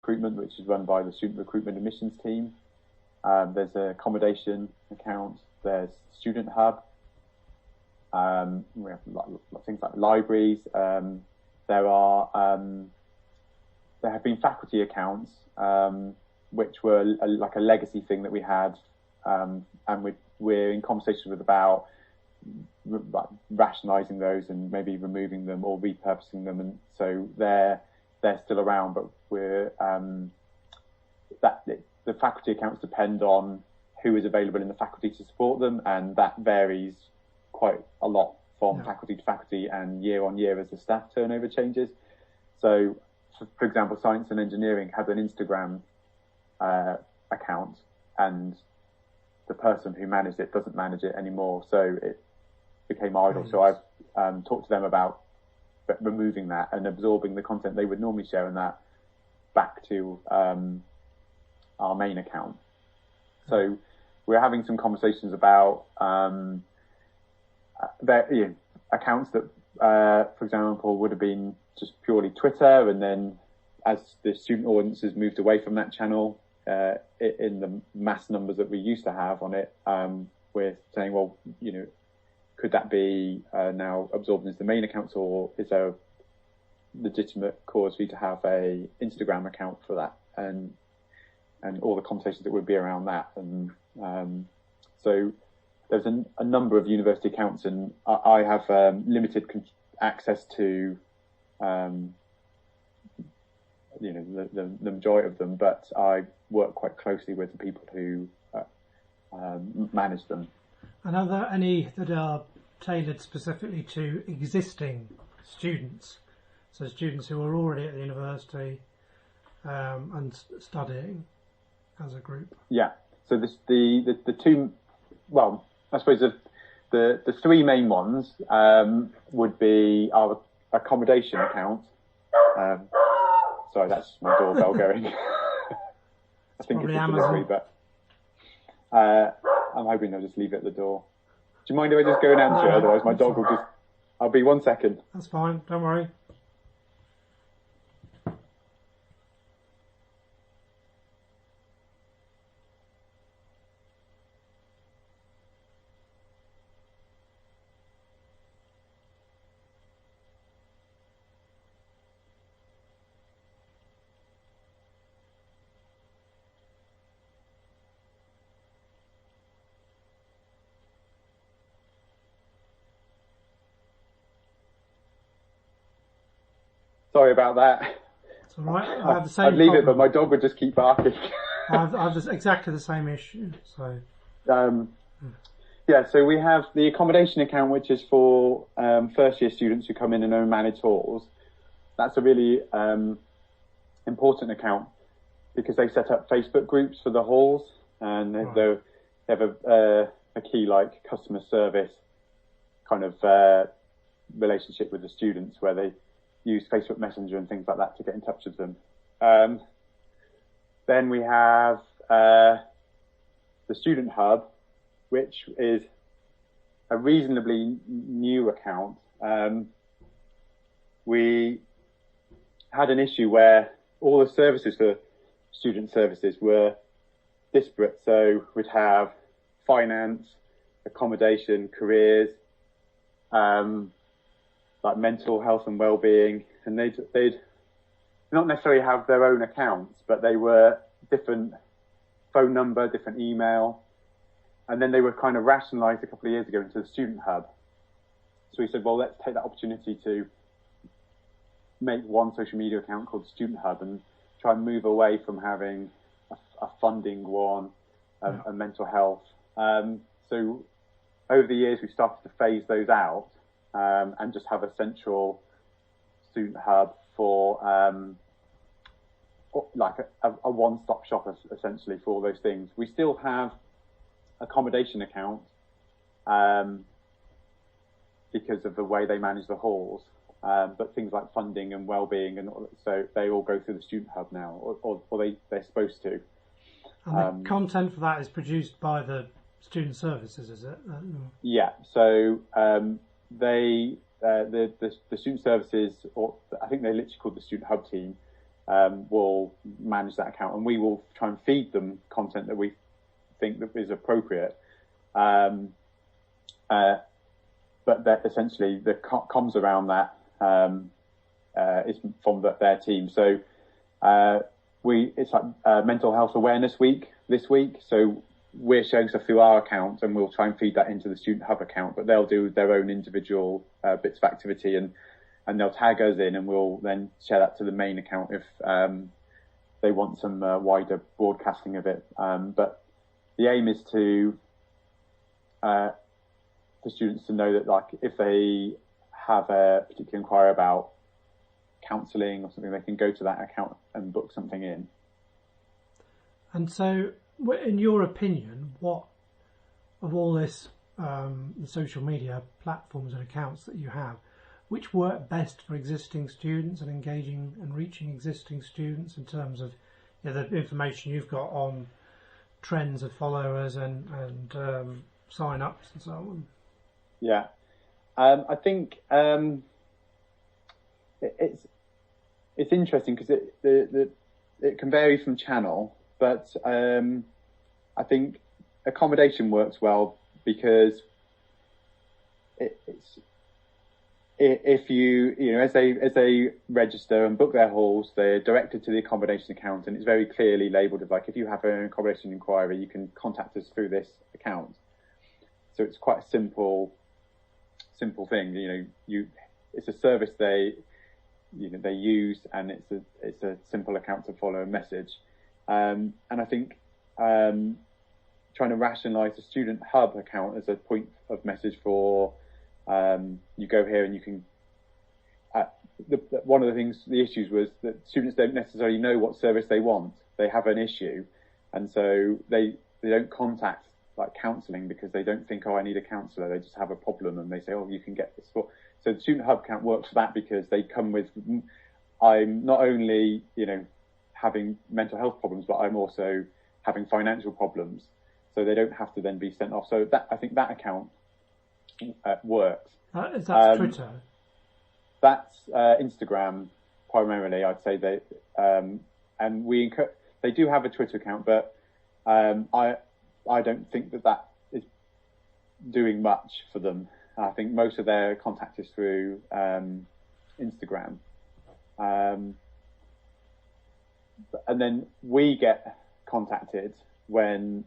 recruitment, which is run by the student recruitment admissions team. There's an accommodation account. There's student hub. We have things like libraries. There have been faculty accounts, which were like a legacy thing that we had, and we're in conversation with about rationalising those and maybe removing them or repurposing them, and so they're still around. But the faculty accounts depend on who is available in the faculty to support them, and that varies quite a lot from faculty to faculty and year on year as the staff turnover changes. So, for example, science and engineering had an Instagram account, and the person who managed it doesn't manage it anymore, so it became idle. So I've talked to them about removing that and absorbing the content they would normally share in that back to our main account. So we're having some conversations about accounts that, for example, would have been just purely Twitter, and then as the student audience has moved away from that channel, in the mass numbers that we used to have on it, we're saying, well, could that be now absorbed into the main accounts, or is there a legitimate cause for you to have a Instagram account for that, and all the conversations that would be around that. And so there's a number of university accounts, and I have limited access to the majority of them, but I work quite closely with the people who manage them. And are there any that are tailored specifically to existing students, so students who are already at the university and studying as a group? Yeah. So the two, well, I suppose the three main ones would be our accommodation account. Sorry, that's my doorbell going. I think it's a delivery, but I'm hoping they'll just leave it at the door. Do you mind if I just go and answer it? Otherwise my dog will just... I'll be 1 second. That's fine, don't worry. Sorry about that. It's all right. I have the same I'd leave problem. it, but my dog would just keep barking. I have exactly the same issue. So. So we have the accommodation account, which is for first year students who come in and own managed halls. That's a really important account because they set up Facebook groups for the halls, and they have a key like customer service kind of relationship with the students where they use Facebook Messenger and things like that to get in touch with them. Then we have the Student Hub, which is a reasonably new account. We had an issue where all the services for student services were disparate. So we'd have finance, accommodation, careers, like mental health and well-being, and they'd not necessarily have their own accounts, but they were different phone number, different email, and then they were kind of rationalised a couple of years ago into the Student Hub. So we said, well, let's take that opportunity to make one social media account called Student Hub and try and move away from having a funding one, a mental health. So over the years, we started to phase those out. And just have a central student hub for like a one-stop shop essentially for all those things. We still have accommodation accounts because of the way they manage the halls, but things like funding and well-being and so they all go through the student hub now, or they're supposed to. And the content for that is produced by the student services, is it? Yeah. So. The student services, or I think they're literally called the Student Hub team, will manage that account, and we will try and feed them content that we think that is appropriate. But that essentially the comms around that is from their team. So it's like Mental Health Awareness Week this week. So we're sharing stuff through our account, and we'll try and feed that into the Student Hub account. But they'll do their own individual bits of activity, and they'll tag us in, and we'll then share that to the main account if they want some wider broadcasting of it. But the aim is for students to know that, like, if they have a particular inquiry about counselling or something, they can go to that account and book something in. And so, in your opinion, what of all this, the social media platforms and accounts that you have, which work best for existing students and engaging and reaching existing students in terms of, you know, the information you've got on trends of followers and sign-ups and so on? Yeah, I think it's interesting because it can vary from channel, but I think accommodation works well because it's if you know, as they register and book their halls, they're directed to the accommodation account, and it's very clearly labelled as, like, if you have an accommodation inquiry, you can contact us through this account. So it's quite a simple thing. You know, it's a service they use, and it's a simple account to follow a message. And I think trying to rationalise the Student Hub account as a point of message for you go here and you can. One of the issues was that students don't necessarily know what service they want. They have an issue, and so they don't contact, like, counselling, because they don't think, oh, I need a counsellor. They just have a problem and they say, oh, you can get this. So the Student Hub account works for that, because they come with, I'm not only, you know, having mental health problems, but I'm also having financial problems. So they don't have to then be sent off. So I think that account works. Is that Twitter? That's Instagram primarily, I'd say. And they do have a Twitter account, but I don't think that is doing much for them. I think most of their contact is through Instagram. And then we get contacted when,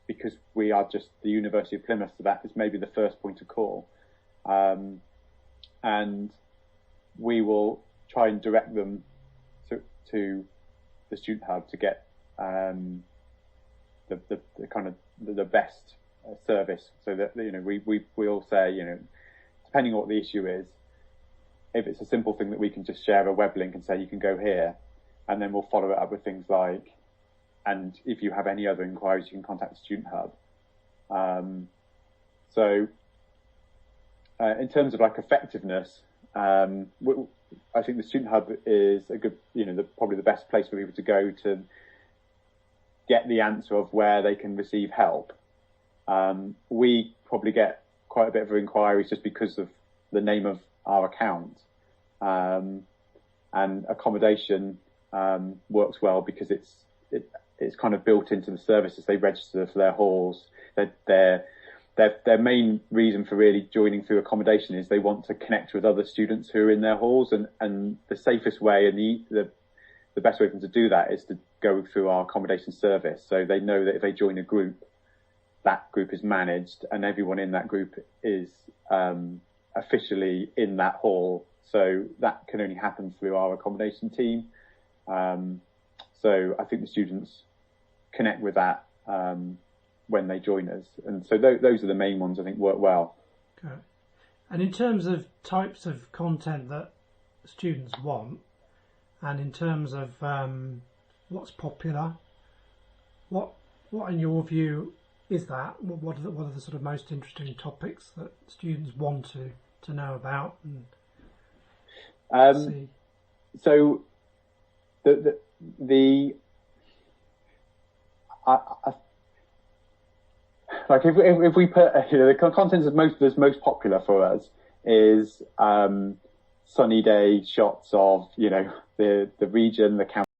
because we are just the University of Plymouth, so that is maybe the first point of call. And we will try and direct them to the Student Hub to get the kind of the best service, so that, you know, we'll say, you know, depending on what the issue is, if it's a simple thing that we can just share a web link and say you can go here, and then we'll follow it up with things like, and if you have any other inquiries, you can contact the Student Hub. So in terms of, like, effectiveness, I think the Student Hub is a good, you know, probably the best place for people to go to get the answer of where they can receive help. We probably get quite a bit of inquiries just because of the name of our account, and accommodation works well because it's kind of built into the services. They register for their halls. Their main reason for really joining through accommodation is they want to connect with other students who are in their halls, and the safest way and the best way for them to do that is to go through our accommodation service. So they know that if they join a group, that group is managed, and everyone in that group is officially in that hall. So that can only happen through our accommodation team. So I think the students connect with that when they join us. And so those are the main ones I think work well. Okay. And in terms of types of content that students want, and in terms of what's popular, what in your view is that? What are the sort of most interesting topics that students want to know about and see? So like if we put, you know, the content that's most popular for us is sunny day shots of, you know, the region, the campus,